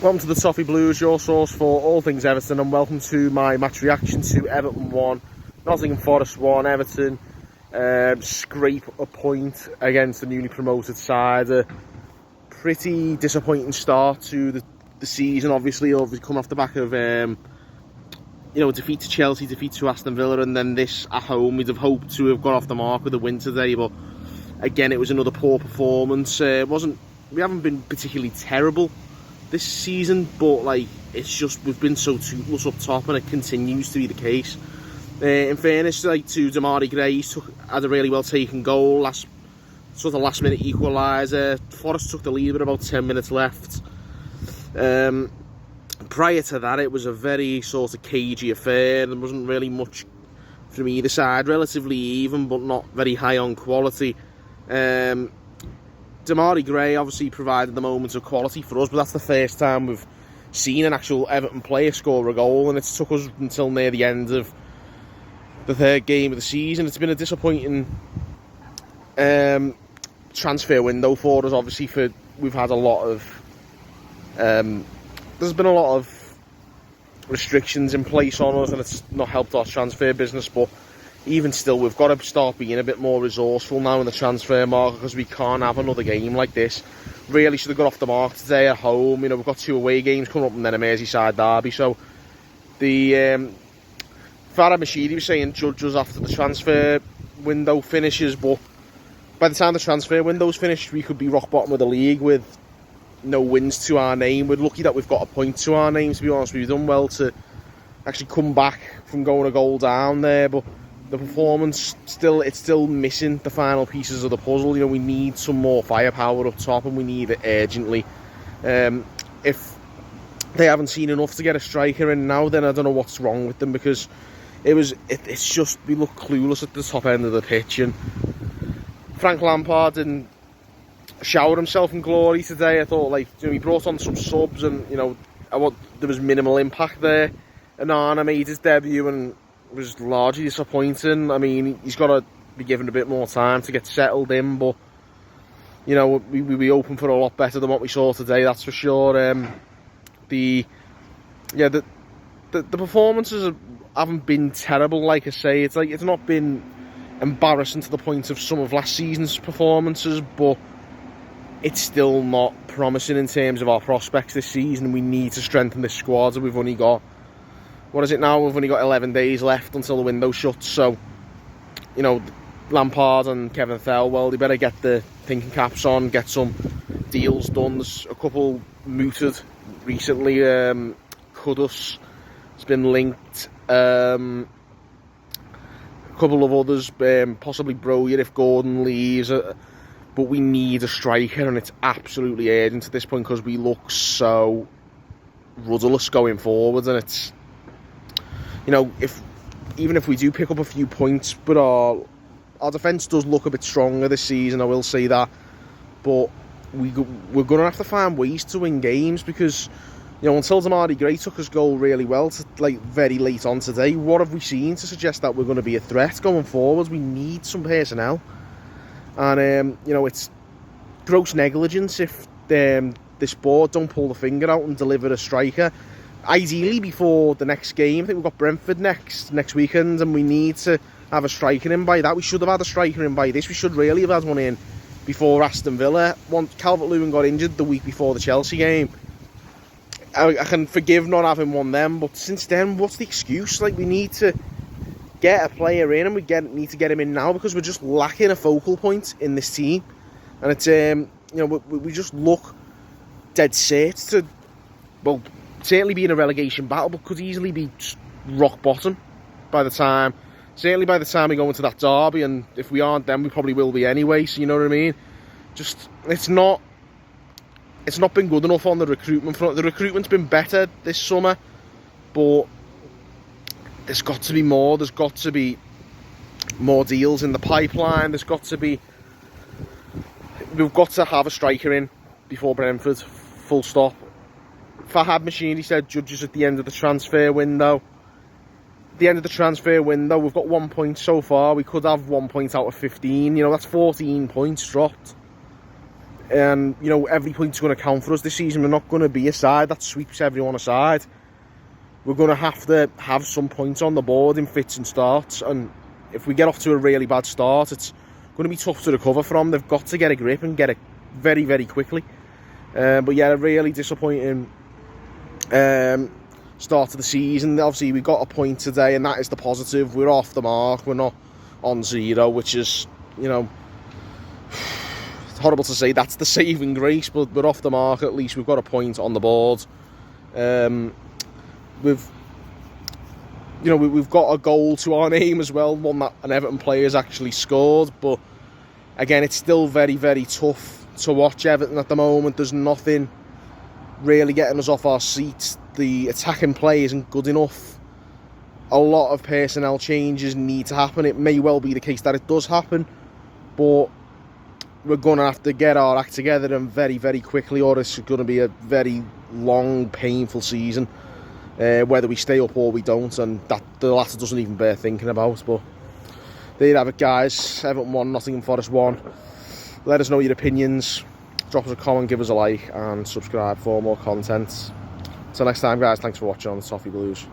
Welcome to the Toffee Blues, your source for all things Everton, and welcome to my match reaction to Everton 1, Nottingham Forest 1. Everton scrape a point against the newly promoted side. A pretty disappointing start to the season, obviously come off the back of defeat to Chelsea, defeat to Aston Villa, and then this at home. We'd have hoped to have got off the mark with a win today, but again it was another poor performance. We haven't been particularly terrible this season, but it's just we've been so toothless up top, and it continues to be the case. In fairness, to Demarai Gray, he had a really well taken goal, last minute equaliser. Forest took the lead with about 10 minutes left. Prior to that, it was a very sort of cagey affair. There wasn't really much from either side, relatively even, but not very high on quality. Demarai Gray obviously provided the moments of quality for us, but that's the first time we've seen an actual Everton player score a goal, and it took us until near the end of the third game of the season. It's been a disappointing transfer window for us. Obviously, we've had a lot of there's been a lot of restrictions in place on us, and it's not helped our transfer business. But even still, we've got to start being a bit more resourceful now in the transfer market, because we can't have another game like this. Really should have got off the mark today at home. We've got 2 away games coming up and then a Merseyside derby. So the Farhad Mashidi was saying judge us after the transfer window finishes, but by the time the transfer window's finished, we could be rock bottom of the league with no wins to our name. We're lucky that we've got a point to our name, to be honest. We've done well to actually come back from going a goal down there, but the performance it's still missing the final pieces of the puzzle. We need some more firepower up top, and we need it urgently. If they haven't seen enough to get a striker in now, then I don't know what's wrong with them, because it's just we look clueless at the top end of the pitch. And Frank Lampard didn't shower himself in glory today. I thought he brought on some subs, and there was minimal impact there. Anana made his debut and was largely disappointing. I mean, he's got to be given a bit more time to get settled in, but we'll be open for a lot better than what we saw today, that's for sure. The performances haven't been terrible, like I say. It's not been embarrassing to the point of some of last season's performances, but it's still not promising in terms of our prospects this season. We need to strengthen this squad. We've only got, what is it now? We've only got 11 days left until the window shuts. So, Lampard and Kevin Thelwell, they better get the thinking caps on, get some deals done. There's a couple mooted recently. Kudus has been linked. A couple of others, possibly Broyer if Gordon leaves. But we need a striker, and it's absolutely urgent at this point, because we look so rudderless going forward, and it's even if we do pick up a few points, but our defence does look a bit stronger this season, I will say that. But we're going to have to find ways to win games, because until Demarai Gray took his goal really well very late on today, what have we seen to suggest that we're going to be a threat going forward? We need some personnel, and it's gross negligence if this board don't pull the finger out and deliver a striker. Ideally before the next game. I think we've got Brentford next weekend, and we need to have a striker in by that. We should have had a striker in by this. We should really have had one in before Aston Villa. Once Calvert-Lewin got injured the week before the Chelsea game, I can forgive not having one then, but since then, what's the excuse? We need to get a player in, and we need to get him in now, because we're just lacking a focal point in this team. And it's we just look dead set to, certainly be in a relegation battle, but could easily be rock bottom by the time we go into that derby. And if we aren't, then we probably will be anyway. So you know what I mean? Just it's not been good enough on the recruitment front. The recruitment's been better this summer, but there's got to be more. There's got to be more deals in the pipeline. We've got to have a striker in before Brentford. Full stop. Farhad Mashidi said judges at the end of the transfer window. At the end of the transfer window, we've got 1 point so far. We could have 1 point out of 15. That's 14 points dropped. And, you know, every point's going to count for us this season. We're not going to be a side that sweeps everyone aside. We're going to have some points on the board in fits and starts. And if we get off to a really bad start, it's going to be tough to recover from. They've got to get a grip and get it very, very quickly. But yeah, a really disappointing start to the season. Obviously, we got a point today, and that is the positive. We're off the mark. We're not on 0, which is, you know, it's horrible to say that's the saving grace, but we're off the mark at least. We've got a point on the board. We've got a goal to our name as well, one that an Everton player has actually scored. But again, it's still very, very tough to watch Everton at the moment. There's nothing really getting us off our seats. The attacking play isn't good enough. A lot of personnel changes need to happen. It may well be the case that it does happen, but we're going to have to get our act together and very, very quickly, or it's going to be a very long, painful season, whether we stay up or we don't, and that the latter doesn't even bear thinking about. But there you have it, guys. Everton 1, Nottingham Forest 1. Let us know your opinions. Drop us a comment, give us a like, and subscribe for more content. Till next time, guys, thanks for watching on the Toffee Blues.